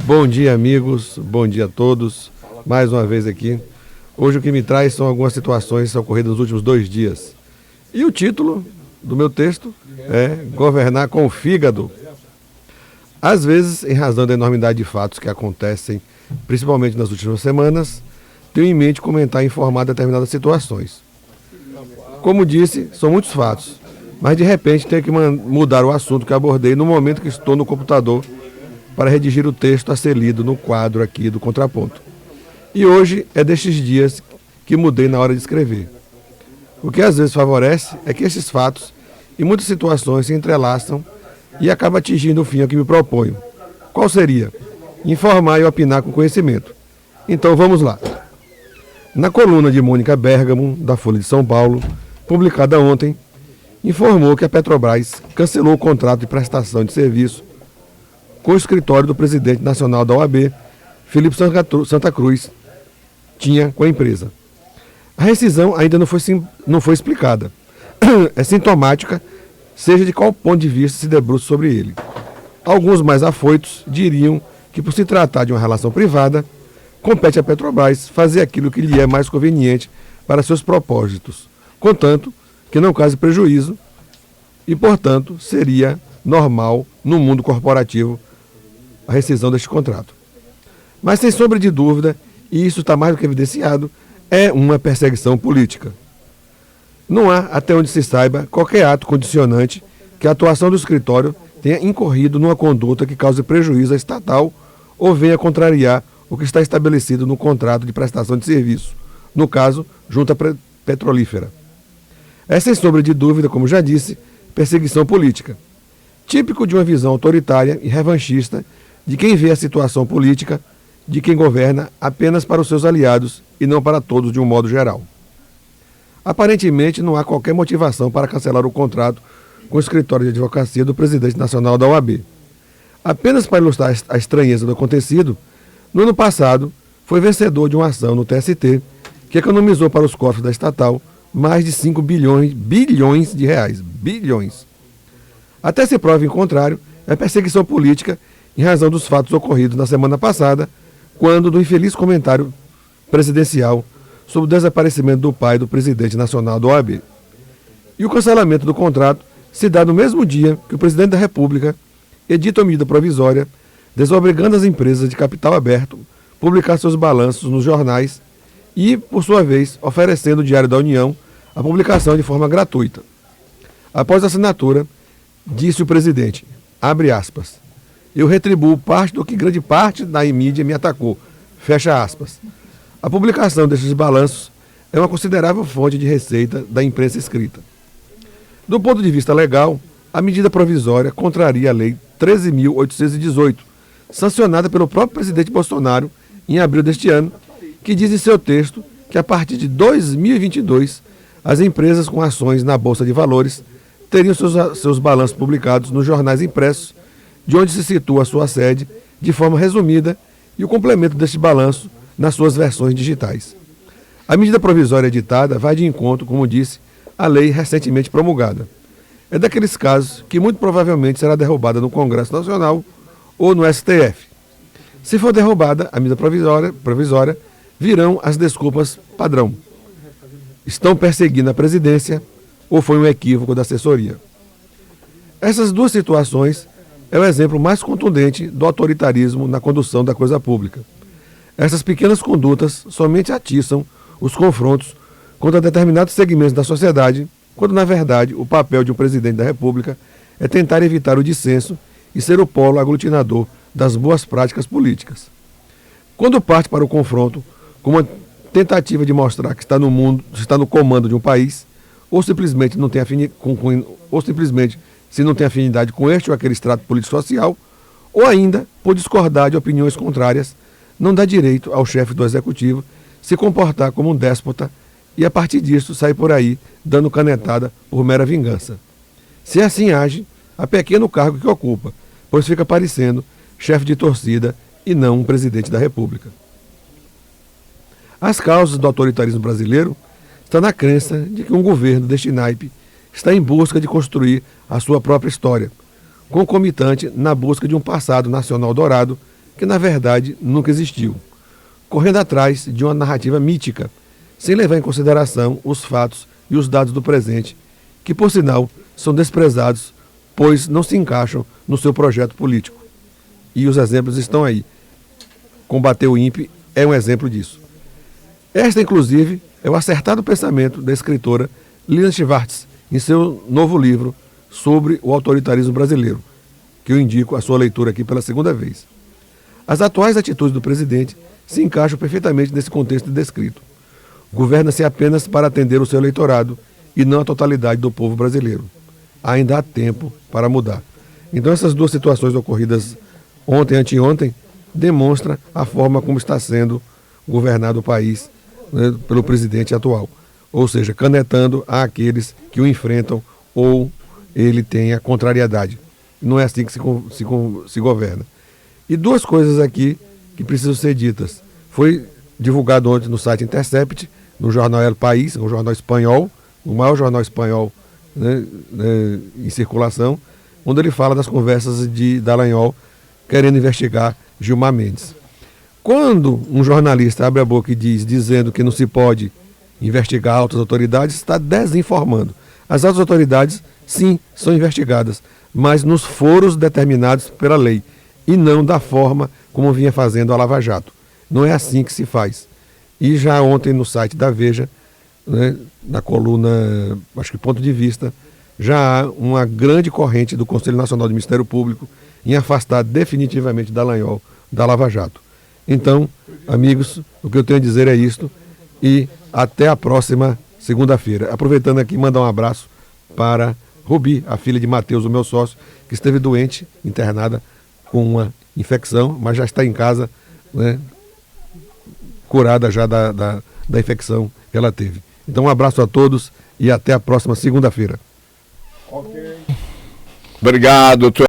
Bom dia, amigos. Bom dia a todos. Mais uma vez aqui. Hoje o que me traz são algumas situações ocorridas nos últimos 2 dias. E o título do meu texto é Governar com o Fígado. Às vezes, em razão da enormidade de fatos que acontecem, principalmente nas últimas semanas, tenho em mente comentar e informar determinadas situações. Como disse, são muitos fatos, mas de repente tenho que mudar o assunto que abordei no momento que estou no computador para redigir o texto a ser lido no quadro aqui do contraponto. E hoje é destes dias que mudei na hora de escrever. O que às vezes favorece é que esses fatos e muitas situações se entrelaçam e acaba atingindo o fim a que me proponho. Qual seria? Informar e opinar com conhecimento. Então vamos lá. Na coluna de Mônica Bergamo, da Folha de São Paulo, publicada ontem, informou que a Petrobras cancelou o contrato de prestação de serviço com o escritório do presidente nacional da OAB, Felipe Santa Cruz, tinha com a empresa. A rescisão ainda não foi explicada. É sintomática, seja de qual ponto de vista se debruça sobre ele. Alguns mais afoitos diriam que, por se tratar de uma relação privada, compete à Petrobras fazer aquilo que lhe é mais conveniente para seus propósitos, contanto que não cause prejuízo e, portanto, seria normal no mundo corporativo a rescisão deste contrato. Mas, sem sombra de dúvida, e isso está mais do que evidenciado, é uma perseguição política. Não há, até onde se saiba, qualquer ato condicionante que a atuação do escritório tenha incorrido numa conduta que cause prejuízo à estatal ou venha contrariar o que está estabelecido no contrato de prestação de serviço, no caso, junta petrolífera. É, sem sombra de dúvida, como já disse, perseguição política, típico de uma visão autoritária e revanchista de quem vê a situação política de quem governa apenas para os seus aliados e não para todos de um modo geral. Aparentemente, não há qualquer motivação para cancelar o contrato com o escritório de advocacia do presidente nacional da OAB. Apenas para ilustrar a estranheza do acontecido, no ano passado, foi vencedor de uma ação no TST que economizou para os cofres da estatal mais de 5 bilhões de reais. Bilhões. Até se prove em contrário, é perseguição política em razão dos fatos ocorridos na semana passada, quando do infeliz comentário presidencial sobre o desaparecimento do pai do presidente nacional da OAB. E o cancelamento do contrato se dá no mesmo dia que o presidente da República edita uma medida provisória desobrigando as empresas de capital aberto a publicar seus balanços nos jornais e, por sua vez, oferecendo o Diário da União a publicação de forma gratuita. Após a assinatura, disse o presidente, abre aspas, eu retribuo parte do que grande parte da mídia me atacou, fecha aspas. A publicação desses balanços é uma considerável fonte de receita da imprensa escrita. Do ponto de vista legal, a medida provisória contraria a Lei 13.818, sancionada pelo próprio presidente Bolsonaro em abril deste ano, que diz em seu texto que a partir de 2022, as empresas com ações na Bolsa de Valores teriam seus balanços publicados nos jornais impressos, de onde se situa a sua sede, de forma resumida, e o complemento deste balanço nas suas versões digitais. A medida provisória editada vai de encontro, como disse, à lei recentemente promulgada. É daqueles casos que muito provavelmente será derrubada no Congresso Nacional ou no STF. Se for derrubada a medida provisória, virão as desculpas padrão. Estão perseguindo a presidência ou foi um equívoco da assessoria. Essas duas situações é o exemplo mais contundente do autoritarismo na condução da coisa pública. Essas pequenas condutas somente atiçam os confrontos contra determinados segmentos da sociedade, quando, na verdade, o papel de um presidente da República é tentar evitar o dissenso e ser o polo aglutinador das boas práticas políticas. Quando parte para o confronto com uma tentativa de mostrar que está no comando de um país, ou simplesmente se não tem afinidade com este ou aquele extrato político-social, ou ainda por discordar de opiniões contrárias, não dá direito ao chefe do executivo se comportar como um déspota e, a partir disso, sair por aí dando canetada por mera vingança. Se assim age, a pequeno cargo que ocupa, pois fica parecendo chefe de torcida e não um presidente da República. As causas do autoritarismo brasileiro estão na crença de que um governo deste naipe está em busca de construir a sua própria história, concomitante na busca de um passado nacional dourado que na verdade nunca existiu, correndo atrás de uma narrativa mítica, sem levar em consideração os fatos e os dados do presente, que por sinal são desprezados, pois não se encaixam no seu projeto político. E os exemplos estão aí. Combater o INPE é um exemplo disso. Esta, inclusive, é o acertado pensamento da escritora Lilian Schwartz, em seu novo livro sobre o autoritarismo brasileiro, que eu indico a sua leitura aqui pela segunda vez. As atuais atitudes do presidente se encaixam perfeitamente nesse contexto descrito. Governa-se apenas para atender o seu eleitorado e não a totalidade do povo brasileiro. Ainda há tempo para mudar. Então essas duas situações ocorridas ontem e anteontem demonstram a forma como está sendo governado o país, né, pelo presidente atual. Ou seja, canetando àqueles que o enfrentam ou ele tem a contrariedade. Não é assim que se governa. E duas coisas aqui que precisam ser ditas. Foi divulgado ontem no site Intercept, no jornal El País, um jornal espanhol, o maior jornal espanhol, né, em circulação, onde ele fala das conversas de Dallagnol querendo investigar Gilmar Mendes. Quando um jornalista abre a boca e dizendo que não se pode investigar altas autoridades, está desinformando. As altas autoridades, sim, são investigadas, mas nos foros determinados pela lei, e não da forma como vinha fazendo a Lava Jato. Não é assim que se faz. E já ontem no site da Veja, né, na coluna, acho que Ponto de Vista, já há uma grande corrente do Conselho Nacional do Ministério Público em afastar definitivamente Dallagnol da Lava Jato. Então, amigos, o que eu tenho a dizer é isto e até a próxima segunda-feira. Aproveitando aqui, mandar um abraço para Rubi, a filha de Matheus, o meu sócio, que esteve doente, internada com uma infecção, mas já está em casa, né, curada já da infecção que ela teve. Então, um abraço a todos e até a próxima segunda-feira. Obrigado, doutor.